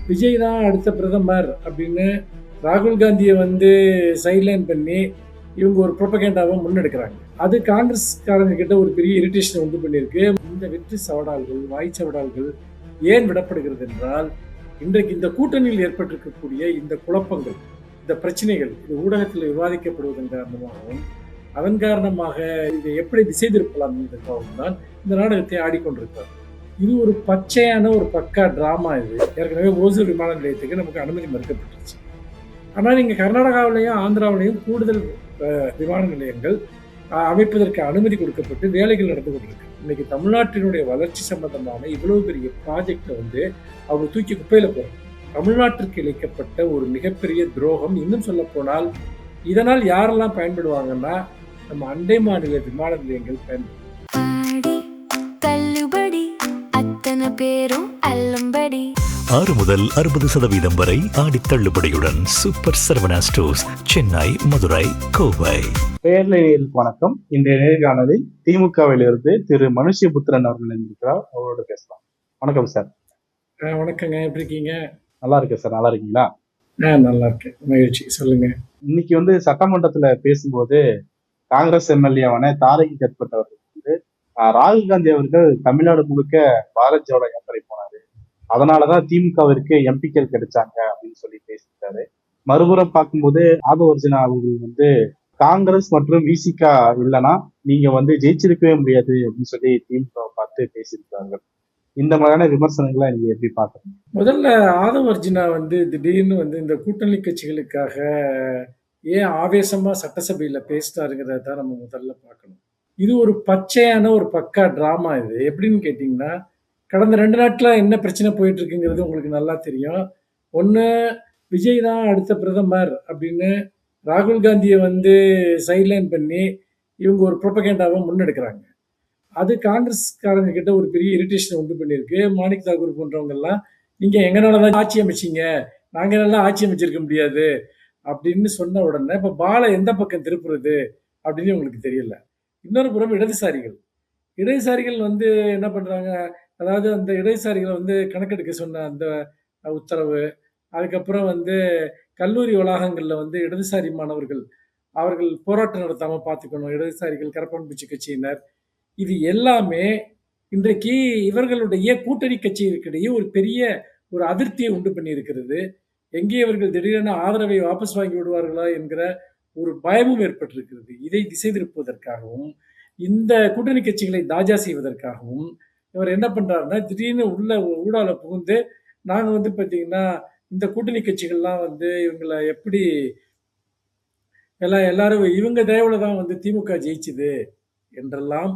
விஜய் தான் அடுத்த பிரதமர் அப்படின்னு ராகுல் காந்தியை வந்து சைட்லைன் பண்ணி இவங்க ஒரு ப்ரொபகேண்டாவை முன்னெடுக்கிறாங்க. அது காங்கிரஸ்காரங்க கிட்ட ஒரு பெரிய இரிட்டேஷன் உண்டு பண்ணியிருக்கு. இந்த வெற்றி சவடால்கள், வாய் சவடால்கள் ஏன் விடப்படுகிறது என்றால், இன்றைக்கு இந்த கூட்டணியில் ஏற்பட்டிருக்கக்கூடிய இந்த குழப்பங்கள், இந்த பிரச்சனைகள் இது ஊடகத்தில் விவாதிக்கப்படுவதன் காரணமாகவும், அதன் காரணமாக இதை எப்படி திசை திருப்பலாம் என்பதற்காகவும் தான் இந்த நாடகத்தை ஆடிக்கொண்டிருக்கிறார். இது ஒரு பச்சையான ஒரு பக்கா டிராமா இது. ஏற்கனவே ஓசூர் விமான நிலையத்துக்கு நமக்கு அனுமதி மறுக்கப்பட்டுருச்சு. ஆனால் நீங்க கர்நாடகாவிலையும், ஆந்திராவிலையும் கூடுதல் விமான நிலையங்கள் அமைப்பதற்கு அனுமதி கொடுக்கப்பட்டு வேலைகள் நடந்து கொண்டிருக்கு. இன்னைக்கு தமிழ்நாட்டினுடைய வளர்ச்சி சம்பந்தமான இவ்வளவு பெரிய ப்ராஜெக்டை வந்து அவங்க தூக்கி குப்பையில போறாங்க. தமிழ்நாட்டிற்கு இழைக்கப்பட்ட ஒரு மிகப்பெரிய துரோகம். இன்னும் சொல்ல போனால் இதனால் யாரெல்லாம் பயன்படுவாங்கன்னா நம்ம அண்டை மாநில விமான நிலையங்கள் பயன்படும். பேரும் அல்லும்படி 6 முதல் 60% வரை ஆடி தள்ளுபடியுடன் சூப்பர் சரவணா ஸ்டோர்ஸ், சென்னை, மதுரை, கோவை. பேர்லேயர்களுக்கு வணக்கம். இன்றைய நேர்காணலில் திமுகவிலிருந்து திரு மனுஷ்யபுத்திரன் அவர்கள் இருக்கிறார். அவரோட பேசலாம். வணக்கம் சார். வணக்கங்க, எப்படி இருக்கீங்க? நல்லா இருக்கேன் சார். நல்லா இருக்கீங்களா? நல்லா இருக்கேன், மகிழ்ச்சி. சொல்லுங்க. இன்னைக்கு வந்து சட்டமன்றத்துல பேசும்போது காங்கிரஸ் எம்எல்ஏவான தாரகி கத்பட் அவர்கள் வந்து ராகுல் காந்தி அவர்கள் தமிழ்நாடு முழுக்க பாரத் ஜோடோ யாத்திரை போனாரு, அதனாலதான் திமுகவிற்கு எம்பிக்கள் கிடைச்சாங்க அப்படின்னு சொல்லி பேசிட்டாரு. மறுபுறம் பார்க்கும்போது ஆதவர்ஜுனா அவர்கள் வந்து காங்கிரஸ் மற்றும் விசிகா இல்லைன்னா நீங்க வந்து ஜெயிச்சிருக்கவே முடியாது அப்படின்னு சொல்லி திமுக பார்த்து பேசியிருக்காங்க. இந்த மாதிரியான விமர்சனங்களை நீங்க எப்படி பாக்குறீங்க? முதல்ல ஆதவர்ஜுனா வந்து திடீர்னு வந்து இந்த கூட்டணி கட்சிகளுக்காக ஏன் ஆவேசமா சட்டசபையில பேசிட்டாருங்கிறத தான் நம்ம முதல்ல பார்க்கணும். இது ஒரு பச்சையான ஒரு பக்கா டிராமா. இது எப்படின்னு கேட்டீங்கன்னா, கடந்த 2 நாட்களா என்ன பிரச்சனை போயிட்டு இருக்குங்கிறது உங்களுக்கு நல்லா தெரியும். ஒண்ணு, விஜய் தான் அடுத்த பிரதமர் அப்படின்னு ராகுல் காந்தியை வந்து சைட்லைன் பண்ணி இவங்க ஒரு ப்ரொபகேண்டாவை முன்னெடுக்கிறாங்க. அது காங்கிரஸ்காரங்க கிட்ட ஒரு பெரிய இரிட்டேஷன் உண்டு பண்ணியிருக்கு. மாணிக் தாக்கூர் போன்றவங்க எல்லாம், நீங்க எங்கனால தான் ஆட்சி அமைச்சீங்க, நாங்க நல்லா ஆட்சி அமைச்சிருக்க முடியாது அப்படின்னு சொன்ன உடனே இப்ப பாலை எந்த பக்கம் திருப்புறது அப்படின்னு உங்களுக்கு தெரியல. இன்னொரு புறம் இடதுசாரிகள் இடதுசாரிகள் வந்து என்ன பண்றாங்க, அதாவது அந்த இடதுசாரிகளை வந்து கணக்கெடுக்க சொன்ன அந்த உத்தரவு, அதுக்கப்புறம் வந்து கல்லூரி வளாகங்கள்ல வந்து இடதுசாரி மாணவர்கள் அவர்கள் போராட்டம் நடத்தாம பார்த்துக்கணும், இடதுசாரிகள், கரப்பான் பூச்சி கட்சியினர், இது எல்லாமே இன்றைக்கு இவர்களுடைய கூட்டணி கட்சிகளுக்கிடையே ஒரு பெரிய ஒரு அதிருப்தியை உண்டு பண்ணி இருக்கிறது. எங்கே இவர்கள் திடீரென ஆதரவை வாபஸ் வாங்கி விடுவார்களா என்கிற ஒரு பயமும் ஏற்பட்டிருக்கிறது. இதை திசை திருப்புவதற்காகவும், இந்த கூட்டணி கட்சிகளை தாஜா செய்வதற்காகவும் இவர் என்ன பண்றாருன்னா, திடீர்னு உள்ள ஊடால புகுந்து, நாங்க வந்து பார்த்தீங்கன்னா, இந்த கூட்டணி கட்சிகள்லாம் வந்து இவங்கள எப்படி எல்லாரும் இவங்க தயவுல தான் வந்து திமுக ஜெயிச்சுது என்றெல்லாம்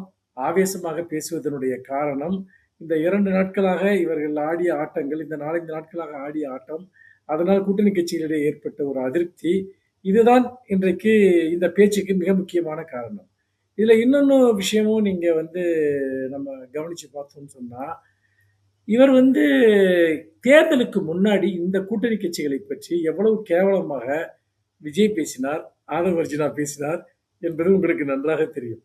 ஆவேசமாக பேசுவதனுடைய காரணம், இந்த 2 நாட்களாக இவர்கள் ஆடிய ஆட்டங்கள், இந்த 4 நாட்களாக ஆடிய ஆட்டம், அதனால் கூட்டணி கட்சிகளிடையே ஏற்பட்ட ஒரு அதிருப்தி, இதுதான் இன்றைக்கு இந்த பேச்சுக்கு மிக முக்கியமான காரணம். இதுல இன்னொன்னு விஷயமும் நீங்க வந்து நம்ம கவனிச்சு பார்த்தோம்னு சொன்னா, இவர் வந்து தேர்தலுக்கு முன்னாடி இந்த கூட்டணி கட்சிகளை பற்றி எவ்வளவு கேவலமாக விஜய் பேசினார், ஆதவ் அர்ஜுனா பேசினார் என்பது உங்களுக்கு நன்றாக தெரியும்.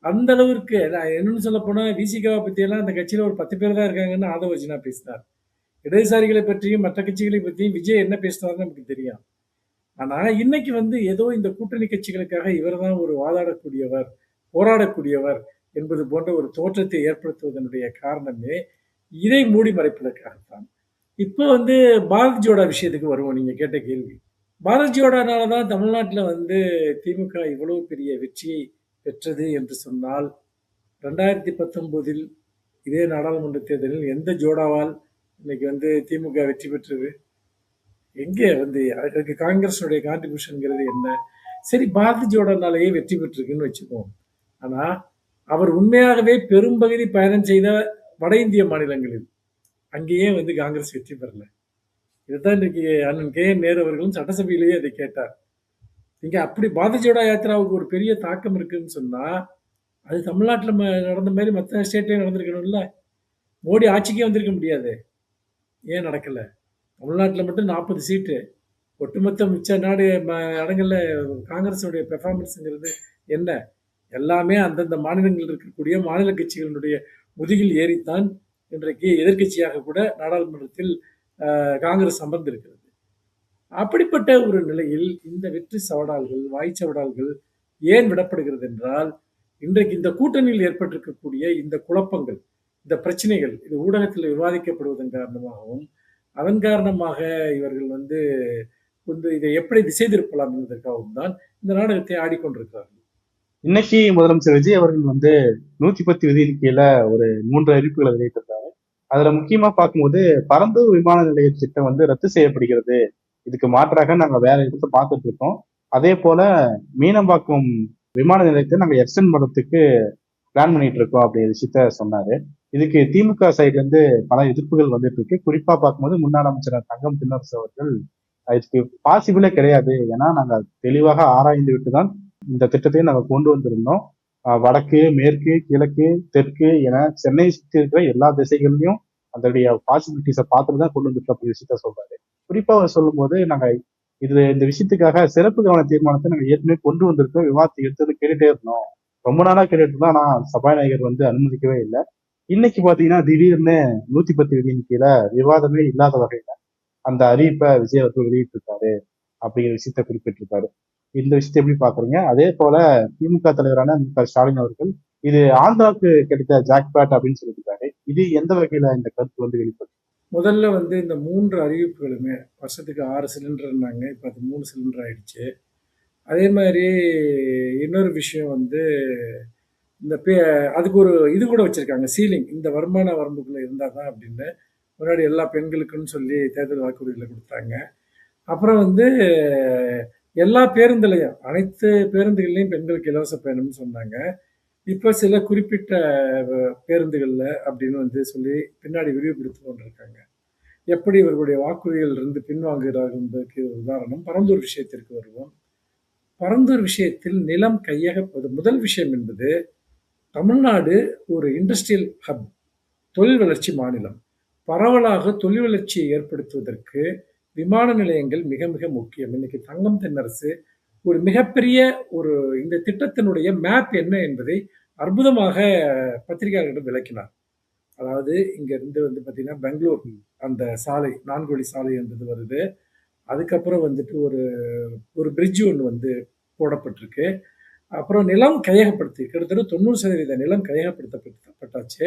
அந்த அளவிற்கு என்னன்னு சொல்ல போனா, விசிகாவை பத்தியெல்லாம் அந்த கட்சியில ஒரு 10 பேர் தான் இருக்காங்கன்னு ஆதவ் அர்ஜுனா பேசினார். இடதுசாரிகளை பற்றியும் மற்ற கட்சிகளை பற்றியும் விஜய் என்ன பேசினார்னு நமக்கு தெரியும். ஆனா இன்னைக்கு வந்து ஏதோ இந்த கூட்டணி கட்சிகளுக்காக இவர் தான் ஒரு வாதாடக்கூடியவர், போராடக்கூடியவர் என்பது போன்ற ஒரு தோற்றத்தை ஏற்படுத்துவதனுடைய காரணமே இதை மூடி மறைப்பதற்காகத்தான். இப்போ வந்து பாரத் ஜோடா விஷயத்துக்கு வருவோம், நீங்க கேட்ட கேள்வி. பாரத் ஜோடானால தான் தமிழ்நாட்டில் வந்து திமுக இவ்வளவு பெரிய வெற்றியை பெற்றது என்று சொன்னால், 2019 இதே நாடாளுமன்ற தேர்தலில் எந்த ஜோடாவால் இன்னைக்கு வந்து திமுக வெற்றி பெற்றது? எங்கே வந்து அதுக்கு காங்கிரஸுடைய கான்ட்ரிபியூஷன்ங்கிறது என்ன? சரி, பாரத் ஜோடோனாலேயே வெற்றி பெற்றிருக்குன்னு வச்சுப்போம். ஆனா அவர் உண்மையாகவே பெரும்பகுதி பயணம் செய்த வட இந்திய மாநிலங்களில் அங்கேயே வந்து காங்கிரஸ் வெற்றி பெறல. இதுதான் இன்னைக்கு அண்ணன் KN நேரு அவர்களும் சட்டசபையிலேயே அதை கேட்டார். நீங்க அப்படி பாரத் ஜோடோ யாத்திராவுக்கு ஒரு பெரிய தாக்கம் இருக்குன்னு சொன்னா, அது தமிழ்நாட்டில் நடந்த மாதிரி மற்ற ஸ்டேட்லயும் நடந்திருக்கணும்ல. மோடி ஆட்சிக்கே வந்திருக்க முடியாது. ஏன் நடக்கல? தமிழ்நாட்டில் மட்டும் 40 சீட்டு, ஒட்டுமொத்த மிச்ச நாடு இடங்கள்ல காங்கிரஸுடைய பெர்ஃபார்மன்ஸுங்கிறது என்ன? எல்லாமே அந்தந்த மாநிலங்களில் இருக்கக்கூடிய மாநில கட்சிகளினுடைய முதுகில் ஏறித்தான் இன்றைக்கு எதிர்க்கட்சியாக கூட நாடாளுமன்றத்தில் காங்கிரஸ் அமர்ந்திருக்கிறது. அப்படிப்பட்ட ஒரு நிலையில் இந்த வெற்றி சவடால்கள், வாய்ச்சவடால்கள் ஏன் விடப்படுகிறது என்றால், இன்றைக்கு இந்த கூட்டணியில் ஏற்பட்டிருக்கக்கூடிய இந்த குழப்பங்கள், இந்த பிரச்சனைகள், இது ஊடகத்தில் விவாதிக்கப்படுவதன் காரணமாகவும், அதன் காரணமாக இவர்கள் வந்து வந்து இதை எப்படி திசை திருப்பலாம் என்பதற்காகவும் தான் இந்த நாடகத்தை ஆடிக்கொண்டிருக்கிறார்கள். இன்னைக்கு முதலமைச்சர் விஜய் அவர்கள் வந்து 110 விதியின் கீழ ஒரு 3 அறிவிப்புகளை வெளியிட்டிருந்தாரு. அதுல முக்கியமா பார்க்கும்போது, பரந்தூர் விமான நிலைய திட்டம் வந்து ரத்து செய்யப்படுகிறது. இதுக்கு மாற்றாக நாங்க வேற இடத்த பார்த்துட்டு இருக்கோம். அதே போல மீனம்பாக்கம் விமான நிலையத்தை நாங்க எக்ஸ்டெண்ட் பண்றதுக்கு பிளான் பண்ணிட்டு இருக்கோம் அப்படிங்கிற விஷயத்த சொன்னாரு. இதுக்கு திமுக சைடுல இருந்து பல எதிர்ப்புகள் வந்துட்டு இருக்கு. குறிப்பா பார்க்கும்போது முன்னாள் அமைச்சர் தங்கம் தென்னரசு அவர்கள் இதுக்கு பாசிபிளே கிடையாது. ஏன்னா நாங்க தெளிவாக ஆராய்ந்து விட்டுதான் இந்த திட்டத்தையும் நாங்க கொண்டு வந்திருந்தோம். வடக்கு, மேற்கு, கிழக்கு, தெற்கு என சென்னை சுற்றி இருக்கிற எல்லா திசைகள்லயும் அதனுடைய பாசிபிலிட்டிஸை பார்த்துட்டு தான் கொண்டு வந்துட்டோம் அப்படி விஷயத்த சொல்றாரு. குறிப்பா அவர் சொல்லும்போது, நாங்க இந்த விஷயத்துக்காக சிறப்பு கவன தீர்மானத்தை நாங்க ஏற்கனவே கொண்டு வந்திருக்கோம். விவாதத்தை எடுத்தது கேட்டுட்டே இருந்தோம். ரொம்ப நாளா கேட்டுட்டு இருந்தோம். ஆனா சபாநாயகர் வந்து அனுமதிக்கவே இல்லை. இன்னைக்கு பாத்தீங்கன்னா திடீர்னு 110 விதியின் கீழ விவாதமே இல்லாத வகையில அந்த அறிவிப்பை விஜய் அவர்கள் வெளியிட்டிருக்காரு அப்படிங்கிற விஷயத்த குறிப்பிட்டிருக்காரு. இந்த விஷயத்தை எப்படி பாக்குறீங்க? அதே போல திமுக தலைவரான ஸ்டாலின் அவர்கள் இது ஆந்திராவுக்கு கிடைத்த ஜாக்பாட் அப்படின்னு சொல்லியிருக்காரு. இது எந்த வகையில இந்த கருத்து வந்து வெளிப்படும்? முதல்ல வந்து இந்த 3 அறிவிப்புகளுமே வருஷத்துக்கு 6 சிலிண்டர்னாங்க. இப்ப அது 3 சிலிண்டர் ஆயிடுச்சு. அதே மாதிரி இன்னொரு விஷயம் வந்து இந்த அதுக்கு ஒரு இது கூட வச்சிருக்காங்க சீலிங். இந்த வருமான வரம்புக்குள்ள இருந்தா தான் அப்படின்னு. முன்னாடி எல்லா பெண்களுக்குன்னு சொல்லி தேர்தல் வாக்குறுதியில குடுத்தாங்க. அப்புறம் வந்து எல்லா பேருந்துலயும், அனைத்து பேருந்துகள்லயும் பெண்களுக்கு இலவச பயணம்னு சொன்னாங்க. இப்ப சில குறிப்பிட்ட பேருந்துகள்ல அப்படின்னு வந்து சொல்லி பின்னாடி விரிவுபடுத்திக் கொண்டிருக்காங்க. எப்படி இவர்களுடைய வாக்குறுதிகள் இருந்து பின்வாங்குகிறார்கள் என்பதற்கு ஒரு உதாரணம். பரந்தூர் விஷயத்திற்கு வருவோம். பரந்தூர் விஷயத்தில் நிலம் கையகப்பது முதல் விஷயம் என்பது தமிழ்நாடு ஒரு இண்டஸ்ட்ரியல் ஹப், தொழில் வளர்ச்சி மாநிலம். பரவலாக தொழில் வளர்ச்சியை ஏற்படுத்துவதற்கு விமான நிலையங்கள் மிக மிக முக்கியம். இன்னைக்கு தங்கம் தென்னரசு ஒரு மிகப்பெரிய ஒரு இந்த திட்டத்தினுடைய மேப் என்ன என்பதை அற்புதமாக பத்திரிகையாளர்களிடம் விளக்கினார். அதாவது இங்க இருந்து வந்து பார்த்தீங்கன்னா பெங்களூர் அந்த சாலை 4 வழி சாலை என்பது வருது. அதுக்கப்புறம் வந்துட்டு ஒரு ஒரு பிரிட்ஜ் ஒன்று வந்து போடப்பட்டிருக்கு. அப்புறம் நிலம் கையகப்படுத்தி கிட்டத்தட்ட 90% நிலம் கையகப்படுத்தப்பட்டாச்சு.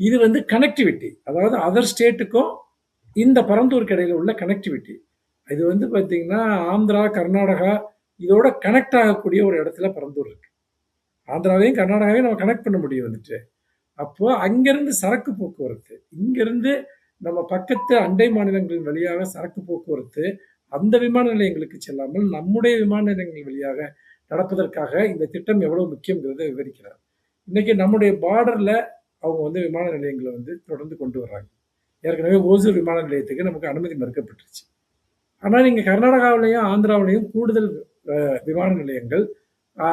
இது வந்து கனெக்டிவிட்டி, அதாவது அதர் ஸ்டேட்டுக்கும் இந்த பரந்தூருக்கு இடையில உள்ள கனெக்டிவிட்டி. இது வந்து பார்த்தீங்கன்னா ஆந்திரா, கர்நாடகா இதோட கனெக்ட் ஆகக்கூடிய ஒரு இடத்துல பரந்தூர் இருக்கு. ஆந்திராவையும் கர்நாடகாவையும் நம்ம கனெக்ட் பண்ண முடியும் வந்துட்டு. அப்போ அங்கிருந்து சரக்கு போக்குவரத்து, இங்கிருந்து நம்ம பக்கத்து அண்டை மாநிலங்களின் வழியாக சரக்கு போக்குவரத்து அந்த விமான நிலையங்களுக்கு செல்லாமல் நம்முடைய விமான நிலையங்கள் வழியாக நடப்பதற்காக இந்த திட்டம் எவ்வளவு முக்கியங்கிறத விவரிக்கிறார். இன்னைக்கு நம்முடைய பார்டர்ல அவங்க வந்து விமான நிலையங்களை வந்து தொடர்ந்து கொண்டு வர்றாங்க. ஏற்கனவே ஓசூர் விமான நிலையத்துக்கு நமக்கு அனுமதி மறுக்கப்பட்டுருச்சு. ஆனால் நீங்க கர்நாடகாவிலையும் ஆந்திராவிலையும் கூடுதல் விமான நிலையங்கள்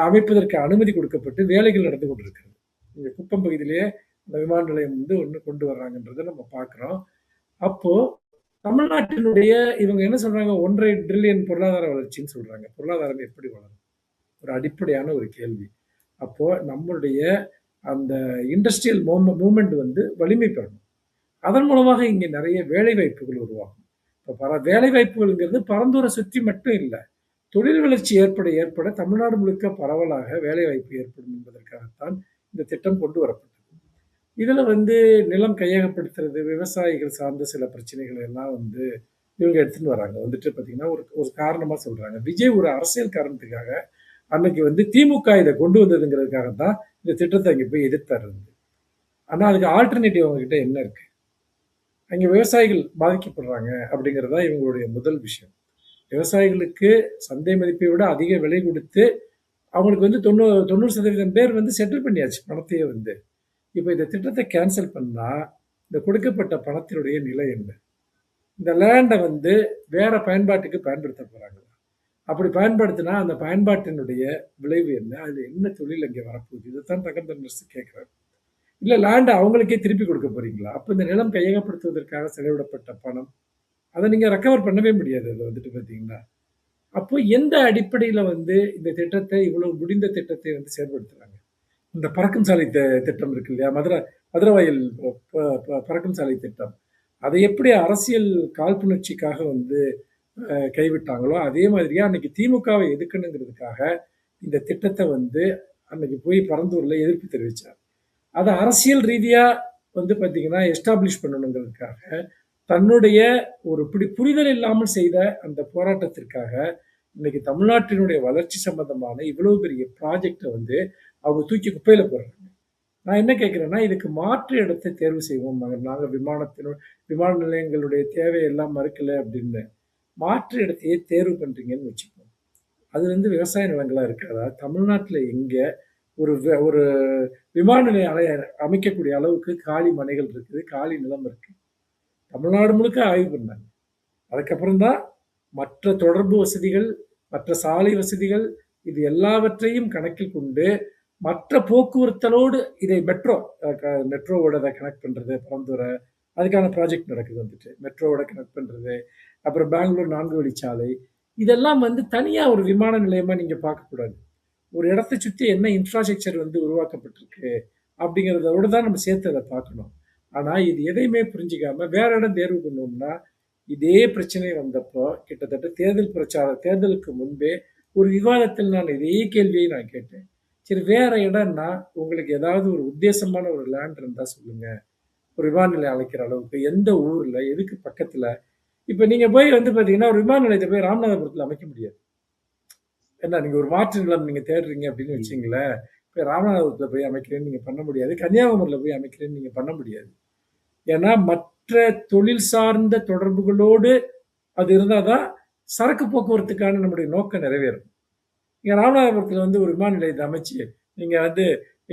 அமைப்பதற்கு அனுமதி கொடுக்கப்பட்டு வேலைகள் நடந்து கொண்டிருக்கிறது. இங்க குப்பம் பகுதியிலேயே இந்த விமான நிலையம் வந்து ஒன்று கொண்டு வர்றாங்கன்றதை நம்ம பார்க்குறோம். அப்போ தமிழ்நாட்டினுடைய இவங்க என்ன சொல்றாங்க, 1.5 ட்ரில்லியன் பொருளாதார வளர்ச்சின்னு சொல்றாங்க. பொருளாதாரம் எப்படி வளரும்? ஒரு அடிப்படையான ஒரு கேள்வி. அப்போ நம்மளுடைய அந்த இண்டஸ்ட்ரியல் மூவ்மெண்ட் வந்து வலிமை பெறணும். அதன் மூலமாக இங்க நிறைய வேலை வாய்ப்புகள் உருவாகும். இப்போ வேலை வாய்ப்புகள்ங்கிறது பரந்தூரை சுற்றி மட்டும் இல்லை, தொழில் வளர்ச்சி ஏற்பட ஏற்பட தமிழ்நாடு முழுக்க பரவலாக வேலை வாய்ப்பு ஏற்படும் என்பதற்காகத்தான் இந்த திட்டம் கொண்டு வரப்பட்டது. இதுல வந்து நிலம் கையகப்படுத்துறது, விவசாயிகள் சார்ந்த சில பிரச்சனைகள் எல்லாம் வந்து இவங்க எடுத்துட்டு வராங்க. வந்துட்டு பார்த்தீங்கன்னா ஒரு ஒரு காரணமா சொல்றாங்க. விஜய் ஒரு அரசியல் காரணத்துக்காக அன்னைக்கு வந்து திமுக இதை கொண்டு வந்ததுங்கிறதுக்காக தான் இந்த திட்டத்தை அங்கே போய் எதிர்த்தாரு. ஆனா அதுக்கு ஆல்டர்னேட்டிவ் அவங்க கிட்ட என்ன இருக்கு? அங்க விவசாயிகள் பாதிக்கப்படுறாங்க அப்படிங்கிறதா இவங்களுடைய முதல் விஷயம். விவசாயிகளுக்கு சந்தை மதிப்பை விட அதிக விலை கொடுத்து அவங்களுக்கு வந்து 90% பேர் வந்து செட்டில் பண்ணியாச்சு பணத்தையே வந்து. இப்போ இந்த திட்டத்தை கேன்சல் பண்ணா இந்த கொடுக்கப்பட்ட பணத்தினுடைய நிலை என்ன? இந்த லேண்டை வந்து வேற பயன்பாட்டுக்கு பயன்படுத்த போறாங்க. அப்படி பயன்படுத்தினா அந்த பயன்பாட்டினுடைய விளைவு என்ன? அதுல என்ன தொழில் அங்கே வரப்போகுது? இதைத்தான் தங்கம் தென்னரசு கேட்கிறாரு. இல்ல லேண்டை அவங்களுக்கே திருப்பி கொடுக்க போறீங்களா? அப்ப இந்த நிலம் கையகப்படுத்துவதற்காக செலவிடப்பட்ட பணம் அதை நீங்க ரெக்கவர் பண்ணவே முடியாது. அதை வந்துட்டு பார்த்தீங்கன்னா அப்போ எந்த அடிப்படையில வந்து இந்த திட்டத்தை இவ்வளவு முடிந்த திட்டத்தை வந்து செயல்படுத்துறாங்க? இந்த பறக்கும் சாலை திட்டம் இருக்கு இல்லையா? மதுரை மதுரை வாயில் பறக்கும் சாலை திட்டம். அதை எப்படி அரசியல் காழ்ப்புணர்ச்சிக்காக வந்து கைவிட்டாங்களோ, அதே மாதிரியா அன்னைக்கு திமுகவை எதுக்கணுங்கிறதுக்காக இந்த திட்டத்த வந்து அன்னைக்கு போய் பரந்தூர்ல எதிர்ப்பு தெரிவிச்சார். அத அரசியல் ரீதியா வந்து பார்த்தீங்கன்னா, எஸ்டாப்ளிஷ் பண்ணணுங்கிறதுக்காக, தன்னுடைய ஒரு புரிதல் இல்லாமல் செய்த அந்த போராட்டத்திற்காக, இன்னைக்கு தமிழ்நாட்டினுடைய வளர்ச்சி சம்பந்தமான இவ்வளவு பெரிய ப்ராஜெக்ட்ட வந்து அவங்க தூக்கி குப்பையில போடுறாங்க. நான் என்ன கேட்கிறேன்னா, இதுக்கு மாற்று இடத்தை தேர்வு செய்வோம். நாங்க விமான நிலையங்களுடைய தேவையெல்லாம் மறுக்கல அப்படின்னு. மாற்று இடத்தையே தேர்வு பண்றீங்கன்னு வச்சுப்போம். அது வந்து விவசாய நிலங்களா இருக்காதா? தமிழ்நாட்டுல எங்க ஒரு விமான நிலையம் அமைக்கக்கூடிய அளவுக்கு காலி மனைகள் இருக்குது, காலி நிலம் இருக்கு. தமிழ்நாடு முழுக்க ஆய்வு பண்ணாங்க. அதுக்கப்புறம் தான் மற்ற தொடர்பு வசதிகள், மற்ற சாலை வசதிகள் இது எல்லாவற்றையும் கணக்கில் கொண்டு மற்ற போக்குவரத்தலோடு இதை மெட்ரோவோட கனெக்ட் பண்றது பரந்தூரை, அதுக்கான ப்ராஜெக்ட் நடக்குது வந்துட்டு. மெட்ரோவோட கனெக்ட் பண்றது. அப்புறம் பெங்களூர் 4 வழிச்சாலை. இதெல்லாம் வந்து தனியா ஒரு விமான நிலையமா நீங்க பார்க்கக்கூடாது. ஒரு இடத்த சுத்தி என்ன இன்ஃப்ராஸ்ட்ரக்சர் வந்து உருவாக்கப்பட்டிருக்கு அப்படிங்கிறதோட தான் நம்ம சேர்த்து அதை பார்க்கணும். ஆனா இது எதையுமே புரிஞ்சுக்காம வேற இடம் தேர்வு பண்ணோம்னா, இதே பிரச்சனை வந்தப்போ கிட்டத்தட்ட தேர்தலுக்கு முன்பே ஒரு விவாதத்தில் நான் இதே கேள்வியை நான் கேட்டேன். சரி வேற இடம்னா உங்களுக்கு ஏதாவது ஒரு உத்தேசமான ஒரு லேண்ட் இருந்தா சொல்லுங்க. ஒரு விமான நிலையம் அமைக்கிற அளவுக்கு எந்த ஊர்ல, எதுக்கு பக்கத்துல? இப்ப நீங்க போய் வந்து பாத்தீங்கன்னா, ஒரு விமான நிலையத்தை போய் ராமநாதபுரத்துல அமைக்க முடியாது. ஏன்னா நீங்க ஒரு மாற்று நிலம் நீங்க தேடுறீங்க அப்படின்னு வச்சுங்களேன், போய் ராமநாதபுரத்துல போய் அமைக்கிறேன்னு நீங்க பண்ண முடியாது. கன்னியாகுமரியில போய் அமைக்கிறேன்னு நீங்க பண்ண முடியாது. ஏன்னா மற்ற தொழில் சார்ந்த தொடர்புகளோடு அது இருந்தாதான் சரக்கு போக்குவரத்துக்கான நம்முடைய நோக்கம் நிறைவேறும். இங்க ராமநாதபுரத்துல வந்து ஒரு விமான நிலையத்தை அமைச்சு நீங்க வந்து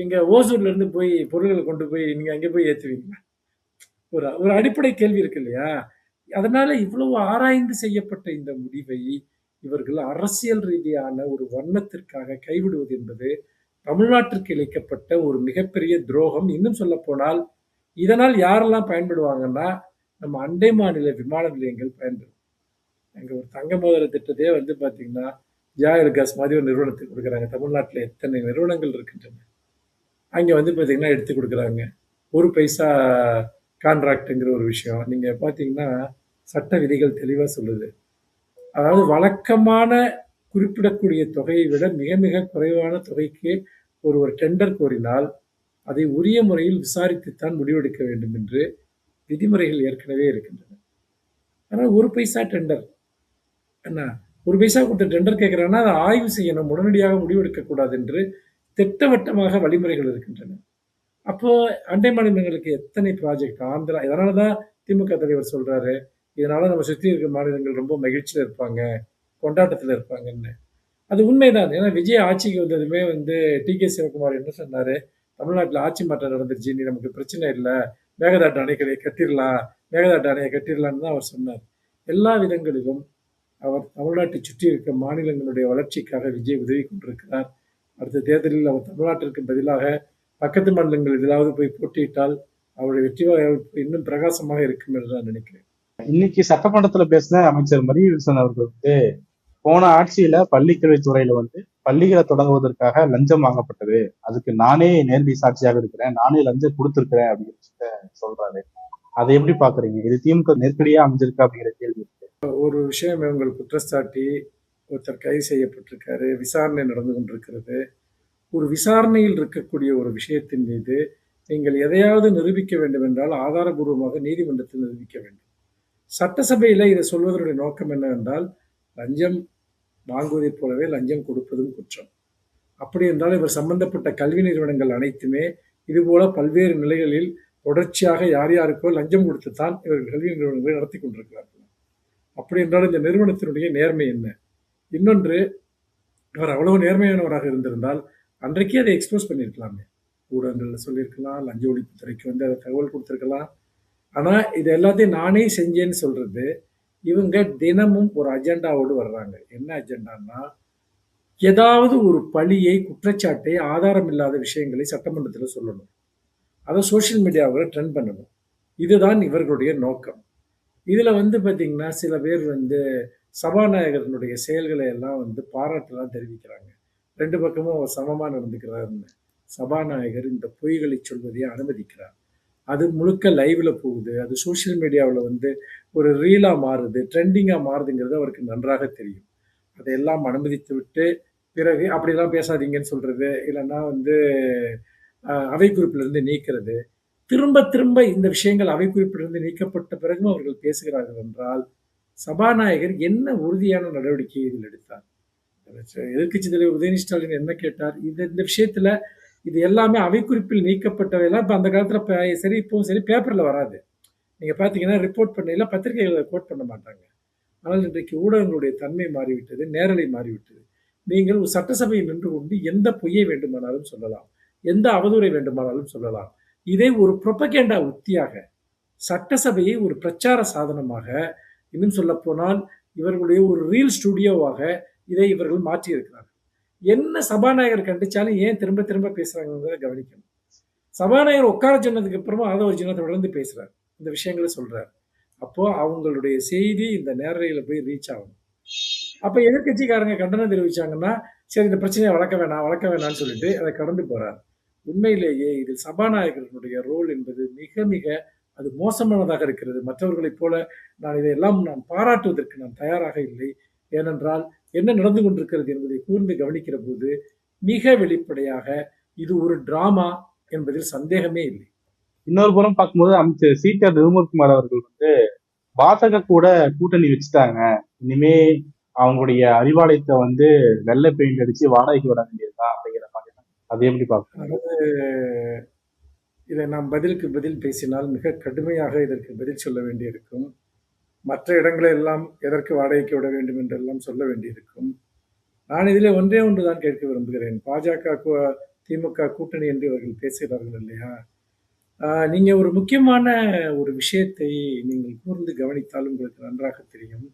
இங்க ஓசூர்ல இருந்து போய் பொருள்களை கொண்டு போய் நீங்க அங்கே போய் ஏத்துவீங்களா? ஒரு ஒரு அடிப்படை கேள்வி இருக்கு இல்லையா? அதனால இவ்வளவு ஆராய்ந்து செய்யப்பட்ட இந்த முடிவை இவர்கள் அரசியல் ரீதியான ஒரு வண்ணத்திற்காக கைவிடுவது என்பது தமிழ்நாட்டிற்கு இழைக்கப்பட்ட ஒரு மிகப்பெரிய துரோகம். இன்னும் சொல்ல போனால் இதனால் யாரெல்லாம் பயன்படுவாங்கன்னா, நம்ம அண்டை மாநில விமான நிலையங்கள் பயன்படும். அங்க ஒரு தங்க மோதிர திட்டத்தையே வந்து பார்த்தீங்கன்னா, ஜாயலுகாஸ் மாதிரி ஒரு நிறுவனத்துக்கு கொடுக்குறாங்க. தமிழ்நாட்டில் எத்தனை நிறுவனங்கள் இருக்கின்றன. அங்க வந்து பார்த்தீங்கன்னா எடுத்து கொடுக்குறாங்க. ஒரு பைசா கான்ட்ராக்ட்ங்கிற ஒரு விஷயம். நீங்க பார்த்தீங்கன்னா, சட்ட விதிகள் தெளிவா சொல்லுது. அதாவது வழக்கமான குறிப்பிடக்கூடிய தொகையை விட மிக மிக குறைவான தொகைக்கு ஒருவர் டெண்டர் கோரினால், அதை உரிய முறையில் விசாரித்துத்தான் முடிவெடுக்க வேண்டும் என்று விதிமுறைகள் ஏற்கனவே இருக்கின்றன. ஆனால் ஒரு பைசா டெண்டர் என்ன? ஒரு பைசா கொடுத்து டெண்டர் கேட்கிறான்னா, அதை ஆய்வு செய்யணும். உடனடியாக முடிவெடுக்கக்கூடாது என்று திட்டவட்டமாக வழிமுறைகள் இருக்கின்றன. அப்போ அண்டை மாநிலங்களுக்கு எத்தனை ப்ராஜெக்ட் ஆந்திரா இதனால தான் திமுக தலைவர் சொல்றாரு, இதனால நம்ம சுற்றி இருக்கிற மாநிலங்கள் ரொம்ப மகிழ்ச்சியில் இருப்பாங்க, கொண்டாட்டத்தில் இருப்பாங்கன்னு. அது உண்மைதான். ஏன்னா விஜய் ஆட்சிக்கு வந்ததுமே வந்து டி.கே. சிவகுமார் என்ன சொன்னாரு, தமிழ்நாட்டில் ஆட்சி மாற்றம் நடந்துருச்சு, இனி நமக்கு பிரச்சனை இல்லை, மேகதாட்டு அணைகளை கட்டிடலாம், மேகதாட்டு அணையை கட்டிடலான்னு தான் அவர் சொன்னார். எல்லா விதங்களிலும் அவர் தமிழ்நாட்டை சுற்றி இருக்க மாநிலங்களுடைய வளர்ச்சிக்காக விஜய் உதவி கொண்டிருக்கிறார். அடுத்த தேர்தலில் அவர் தமிழ்நாட்டிற்கு பதிலாக பக்கத்து மாநிலங்கள் எதிலாவது போய் போட்டியிட்டால் அவருடைய வெற்றி வாய்ப்பு இன்னும் பிரகாசமாக இருக்கும் என்று நான் நினைக்கிறேன். இன்னைக்கு சட்டமன்றத்துல பேசின அமைச்சர் மரியவில்சன் அவர்கள் வந்து போன ஆட்சியில பள்ளிக்கல்வித்துறையில வந்து பள்ளிகளை தொடங்குவதற்காக லஞ்சம் வாங்கப்பட்டது, அதுக்கு நானே நேரடி சாட்சியாக இருக்கிறேன், நானே லஞ்சம் கொடுத்திருக்கிறேன் அப்படின்னு சொல்றாரு. அதை எப்படி பாக்குறீங்க? இது திமுக நெருக்கடியா அமைஞ்சிருக்கு அப்படிங்கிற கேள்வி இருக்கு. ஒரு விஷயம் இவங்கள் குற்றச்சாட்டி ஒருத்தர் கைது செய்யப்பட்டிருக்காரு, விசாரணை நடந்து கொண்டிருக்கிறது. ஒரு விசாரணையில் இருக்கக்கூடிய ஒரு விஷயத்தின் மீது நீங்கள் எதையாவது நிரூபிக்க வேண்டும் என்றால் ஆதாரபூர்வமாக நீதிமன்றத்தில் நிரூபிக்க வேண்டும். சட்டசபையில இதை சொல்வதனுடைய நோக்கம் என்னவென்றால், லஞ்சம் வாங்குவதைப் போலவே லஞ்சம் கொடுப்பதும் குற்றம். அப்படி என்றால் இவர் சம்பந்தப்பட்ட கல்வி நிறுவனங்கள் அனைத்துமே இதுபோல பல்வேறு நிலைகளில் தொடர்ச்சியாக யார் யாருக்கோ லஞ்சம் கொடுத்துத்தான் இவர்கள் கல்வி நிறுவனங்களை நடத்தி கொண்டிருக்கிறார்கள். அப்படி என்றால் இந்த நிறுவனத்தினுடைய நேர்மை என்ன? இன்னொன்று, இவர் அவ்வளவு நேர்மையானவராக இருந்திருந்தால் அன்றைக்கே அதை எக்ஸ்போஸ் பண்ணியிருக்கலாமே. ஊடகங்கள்ல சொல்லியிருக்கலாம், லஞ்ச ஒழிப்புத்துறைக்கு வந்து அதை தகவல் கொடுத்துருக்கலாம். ஆனா இது எல்லாத்தையும் நானே செஞ்சேன்னு சொல்றது, இவங்க தினமும் ஒரு அஜெண்டாவோடு வர்றாங்க. என்ன அஜெண்டான்னா, ஏதாவது ஒரு பழியை, குற்றச்சாட்டை, ஆதாரம் இல்லாத விஷயங்களை சட்டமன்றத்தில் சொல்லணும். அதை சோசியல் மீடியாவில் ட்ரெண்ட் பண்ணணும். இதுதான் இவர்களுடைய நோக்கம். இதுல வந்து பார்த்தீங்கன்னா, சில பேர் வந்து சபாநாயகரினுடைய செயல்களை எல்லாம் வந்து பாராட்டெல்லாம் தெரிவிக்கிறாங்க. 2 பக்கமும் அவர் சமமா நடந்துக்கிறாருன்னு. சபாநாயகர் இந்த பொய்களை சொல்வதை அனுமதிக்கிறார். அது முழுக்க லைவ்ல போகுது. அது சோசியல் மீடியாவுல வந்து ஒரு ரீலா மாறுது, ட்ரெண்டிங்கா மாறுதுங்கிறது அவருக்கு நன்றாக தெரியும். அதையெல்லாம் அனுமதித்து விட்டு, பிறகு அப்படிலாம் பேசாதீங்கன்னு சொல்றது, இல்லன்னா வந்து அவை குறிப்பிலிருந்து நீக்கிறது. திரும்ப திரும்ப இந்த விஷயங்கள் அவை குறிப்பிலிருந்து நீக்கப்பட்ட பிறகும் அவர்கள் பேசுகிறார்கள் என்றால், சபாநாயகர் என்ன உறுதியான நடவடிக்கை இதில் எடுத்தார்? எதிர்க்கட்சி தலைவர் உதயநிதி ஸ்டாலின் என்ன கேட்டார்? இந்த விஷயத்துல இது எல்லாமே அவை குறிப்பில் நீக்கப்பட்டவையெல்லாம் இப்ப அந்த காலத்துல சரி இப்பவும் சரி பேப்பர்ல வராது. நீங்க பார்த்தீங்கன்னா ரிப்போர்ட் பண்ணையில பத்திரிகைகள்ல கோட் பண்ண மாட்டாங்க. ஆனால் இன்றைக்கு ஊடகங்களுடைய தன்மை மாறிவிட்டது, நேரலை மாறிவிட்டது. நீங்கள் ஒரு சட்டசபையில் நின்று கொண்டு எந்த பொய்யை வேண்டுமானாலும் சொல்லலாம். எந்த அவதூறை வேண்டுமானாலும் சொல்லலாம். இதை ஒரு புரொபகேண்டா உத்தியாக, சட்டசபையை ஒரு பிரச்சார சாதனமாக, இன்னும் சொல்லப்போனால் இவர்களுடைய ஒரு ரீல் ஸ்டுடியோவாக இதை இவர்கள் மாற்றியிருக்கிறார்கள். என்ன சபாநாயகர் கண்டிச்சாலும் ஏன் திரும்ப திரும்ப பேசுறாங்கங்கிறத கவனிக்கணும். சபாநாயகர் உட்கார சொன்னதுக்கு அப்புறமா ஆதவர்ஜுனா தொடர்ந்து பேசுறார். இந்த விஷயங்கள சொல்றார். அப்போ அவங்களுடைய செய்தி இந்த நேரலையில போய் ரீச் ஆகணும். அப்ப எதிர்க்கட்சிக்காரங்க கண்டனம் தெரிவிச்சாங்கன்னா, சரி இந்த பிரச்சனைய வளர்க்க வேணாம்னு சொல்லிட்டு அத கடந்து போறார். உண்மையிலேயே இதில் சபாநாயகர்களுடைய ரோல் என்பது மிக மிக அது மோசமானதாக இருக்கிறது. மற்றவர்களைப் போல நான் பாராட்டுவதற்கு நான் தயாராக இல்லை. ஏனென்றால் என்ன நடந்து கொண்டிருக்கிறது என்பதை கூர்ந்து கவனிக்கிற போது மிக வெளிப்படையாக இது ஒரு டிராமா என்பதில் சந்தேகமே இல்லை. இன்னொரு புறம் பார்க்கும்போது அமைச்சர் சீட்டர் நிர்மல்குமார் அவர்கள் வந்து பாஜக கூட கூட்டணி வச்சுட்டாங்க, இனிமே அவங்களுடைய அறிவாலயத்தை வந்து வெள்ளை பெயிண்ட் அடிச்சு வாடகைக்கு விட வேண்டியதுதான் அப்படிங்கிற மாதிரி. அது எப்படி பார்க்கணும்? அதாவது இதை நாம் பதிலுக்கு பதில் பேசினால் மிக கடுமையாக இதற்கு பதில் சொல்ல வேண்டியிருக்கும். மற்ற இடங்களை எல்லாம் எதற்கு வாடகைக்கு விட வேண்டும் என்றெல்லாம் சொல்ல வேண்டியிருக்கும். நான் இதிலே ஒன்றே ஒன்று தான் கேட்க விரும்புகிறேன். பாஜக, திமுக கூட்டணி என்று இவர்கள் பேசுகிறார்கள் இல்லையா? நீங்க ஒரு முக்கியமான ஒரு விஷயத்தை நீங்கள் கூர்ந்து கவனித்தால் உங்களுக்கு நன்றாக தெரியும்.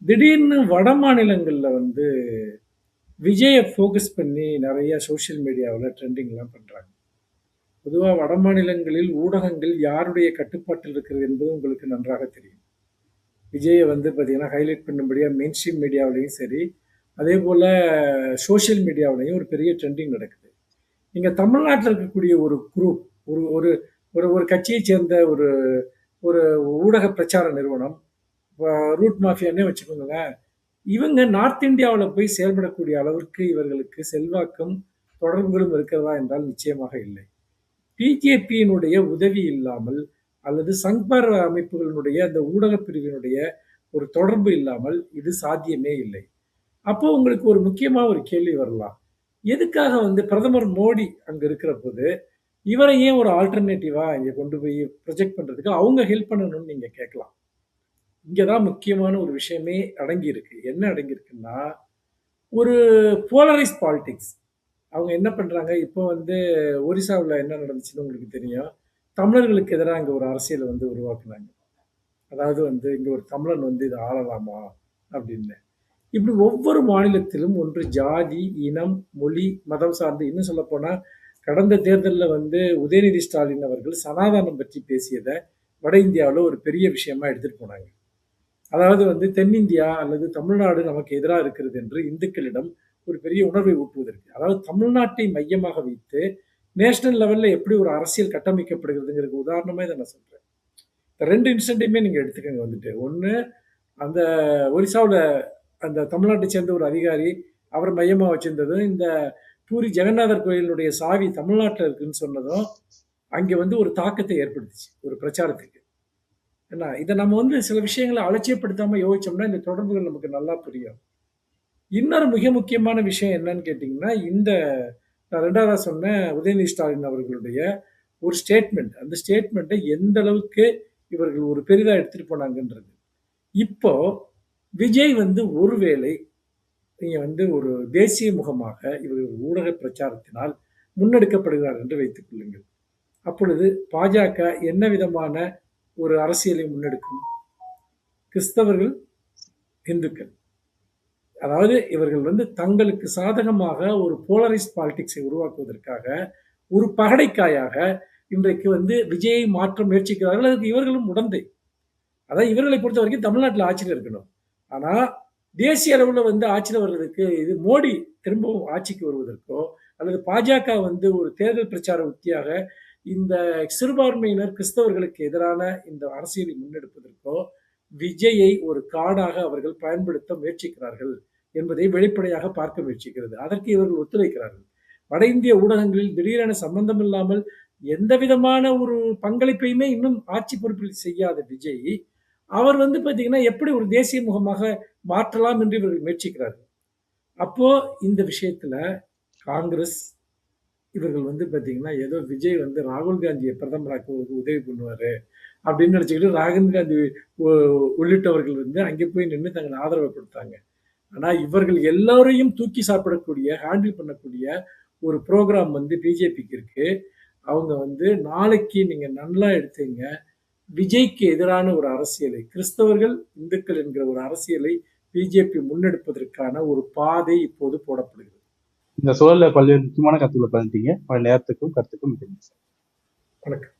திடீர்னு வட மாநிலங்கள்ல வந்து விஜய ஃபோகஸ் பண்ணி நெறைய சோசியல் மீடியாவுல ட்ரெண்டிங்லாம் பண்றாங்க. பொதுவா வட மாநிலங்களில் ஊடகங்கள் யாருடைய கட்டுப்பாட்டில் இருக்கிறது என்பது உங்களுக்கு நன்றாக தெரியும். விஜய வந்து பார்த்தீங்கன்னா, ஹைலைட் பண்ணும்படியா மெயின் ஸ்ட்ரீம் மீடியாவிலயும் சரி, அதேபோல சோசியல் மீடியாவிலயும் ஒரு பெரிய ட்ரெண்டிங் நடக்குது. நீங்க தமிழ்நாட்டுல இருக்கக்கூடிய ஒரு குரூப், ஒரு ஒரு ஒரு ஒரு கட்சியைச் சேர்ந்த ஒரு ஒரு ஊடக பிரச்சார நிறுவனம், ரூட் மாஃபியான்னே வச்சுக்கோங்களேன். இவங்க நார்த் இந்தியாவுல போய் செயல்படக்கூடிய அளவிற்கு இவர்களுக்கு செல்வாக்கும், தொடர்புகளும் இருக்கிறதா என்றால் நிச்சயமாக இல்லை. பிஜேபியினுடைய உதவி இல்லாமல் அல்லது சங்பர் அமைப்புகளினுடைய அந்த ஊடகப் பிரிவினுடைய ஒரு தொடர்பு இல்லாமல் இது சாத்தியமே இல்லை. அப்போ உங்களுக்கு ஒரு முக்கியமா ஒரு கேள்வி வரலாம். எதுக்காக வந்து பிரதமர் மோடி அங்க இருக்கிற போது, இவரை ஏன் ஒரு ஆல்டர்னேட்டிவா இங்க கொண்டு போய் ப்ரொஜெக்ட் பண்றதுக்கு அவங்க ஹெல்ப் பண்ணணும்னு நீங்க கேட்கலாம். இங்க தான் முக்கியமான ஒரு விஷயமே அடங்கியிருக்கு. என்ன அடங்கியிருக்குன்னா, ஒரு போலரைஸ் பாலிடிக்ஸ். அவங்க என்ன பண்றாங்க, இப்போ வந்து ஒரிசாவுல என்ன நடந்துச்சுன்னு உங்களுக்கு தெரியும். தமிழர்களுக்கு எதிரா அங்க ஒரு அரசியல வந்து உருவாக்குனாங்க. அதாவது வந்து இங்க ஒரு தமிழன் வந்து இத ஆளலாமா? அப்படின்னு. இப்படி ஒவ்வொரு மாநிலத்திலும் ஒன்று ஜாதி, இனம், மொழி, மதம் சார்ந்து இன்னும் சொல்லப்போனா, கடந்த தேர்தல்ல வந்து உதயநிதி ஸ்டாலின் அவர்கள் சனாதனம் பற்றி பேசியத வட இந்தியாவுல ஒரு பெரிய விஷயமா எடுத்துட்டு போனாங்க. அதாவது வந்து தென்னிந்தியா அல்லது தமிழ்நாடு நமக்கு எதிரா இருக்கிறது என்று இந்துக்களிடம் ஒரு பெரிய உணர்வை ஊட்டுவதற்கு. அதாவது தமிழ்நாட்டை மையமாக வைத்து நேஷனல் லெவல்ல எப்படி ஒரு அரசியல் கட்டமைக்கப்படுகிறதுங்கிறதுக்கு உதாரணமா இத நான் சொல்றேன். இந்த 2 இன்சிடென்ட்டையுமே நீங்க எடுத்துக்கங்க வந்துட்டு. ஒண்ணு அந்த ஒரிசாவுல அந்த தமிழ்நாட்டை சேர்ந்த ஒரு அதிகாரி, அவர மையமா வச்சிருந்ததும், இந்த பூரி ஜெகநாதர் கோயிலினுடைய சாவி தமிழ்நாட்டுல இருக்குன்னு சொன்னதும், அங்கே வந்து ஒரு தாக்கத்தை ஏற்படுத்துச்சு. ஒரு பிரச்சாரத்துக்கு. என்ன இத நம்ம வந்து சில விஷயங்கள அலட்சியப்படுத்தாம யோசிச்சோம்னா, இந்த தொடர்புகள் நமக்கு நல்லா புரியும். இன்னொரு மிக முக்கியமான விஷயம் என்னன்னு கேட்டீங்கன்னா, நான் 2வதா சொன்ன உதயநிதி ஸ்டாலின் அவர்களுடைய ஒரு ஸ்டேட்மெண்ட். அந்த ஸ்டேட்மெண்ட்ட எந்த அளவுக்கு இவர்கள் ஒரு பெரிதா எடுத்துட்டு போனாங்கன்றது. இப்போ விஜய் வந்து ஒருவேளை நீங்க வந்து ஒரு தேசிய முகமாக இவர்கள் ஊடக பிரச்சாரத்தினால் முன்னெடுக்கப்படுகிறார் என்று வைத்துக் கொள்ளுங்கள். அப்பொழுது பாஜக என்ன விதமான ஒரு அரசியலை முன்னெடுக்கும்? கிறிஸ்தவர்கள், இந்துக்கள். அதாவது இவர்கள் வந்து தங்களுக்கு சாதகமாக ஒரு போலரைஸ்ட் பாலிடிக்ஸை உருவாக்குவதற்காக ஒரு பகடைக்காயாக இன்றைக்கு வந்து விஜயை மாற்ற முயற்சிக்கிறார்கள். அதுக்கு இவர்களும் உடந்தை. அதான் இவர்களை பொறுத்த வரைக்கும் தமிழ்நாட்டுல ஆட்சியில இருக்கணும். ஆனா தேசிய அளவுல வந்து ஆட்சியில வர்றதுக்கு இது மோடி திரும்பவும் ஆட்சிக்கு வருவதற்கோ அல்லது பாஜக வந்து ஒரு தேர்தல் பிரச்சார உத்தியாக இந்த சிறுபான்மையினர் கிறிஸ்தவர்களுக்கு எதிரான இந்த அரசியலை முன்னெடுப்பதற்கோ விஜயை ஒரு கார்டாக அவர்கள் பயன்படுத்த முயற்சிக்கிறார்கள் என்பதை வெளிப்படையாக பார்க்க முயற்சிக்கிறது. அதற்கு இவர்கள் ஒத்துழைக்கிறார்கள். வட இந்திய ஊடகங்களில் திடீரென சம்பந்தமில்லாமல் எந்த விதமான ஒரு பங்களிப்பையுமே இன்னும் ஆட்சி பொறுப்பில் செய்யாத விஜய், அவர் வந்து பார்த்தீங்கன்னா, எப்படி ஒரு தேசிய முகமாக மாற்றலாம் என்று இவர்கள் முயற்சிக்கிறார்கள். அப்போ இந்த விஷயத்துல காங்கிரஸ் இவர்கள் வந்து பார்த்தீங்கன்னா, ஏதோ விஜய் வந்து ராகுல் காந்திய பிரதமராக்குவதற்கு உதவி பண்ணுவாரு அப்படின்னு நினைச்சுக்கிட்டு ராகுல் காந்தி உ உள்ளிட்டவர்கள் வந்து அங்கே போய் நின்னு தங்கள் ஆதரவ குடுத்தாங்க. ஆனா இவர்கள் எல்லோரையும் தூக்கி சாப்பிடக்கூடிய, ஹேண்டில் பண்ணக்கூடிய ஒரு புரோகிராம் வந்து பிஜேபிக்கு இருக்கு. அவங்க வந்து நாளைக்கு நீங்க நல்லா எடுத்தீங்க, விஜய்க்கு எதிரான ஒரு அரசியலை, கிறிஸ்தவர்கள், இந்துக்கள் என்கிற ஒரு அரசியலை பிஜேபி முன்னெடுப்பதற்கான ஒரு பாதை இப்போது போடப்படுகிறது. இந்த சூழல்ல பல்வேறு முக்கியமான கருத்துக்களை பகிர்ந்தீங்க. உங்களுடைய நேரத்துக்கும் கருத்துக்கும் மிக்க நன்றி. வணக்கம்.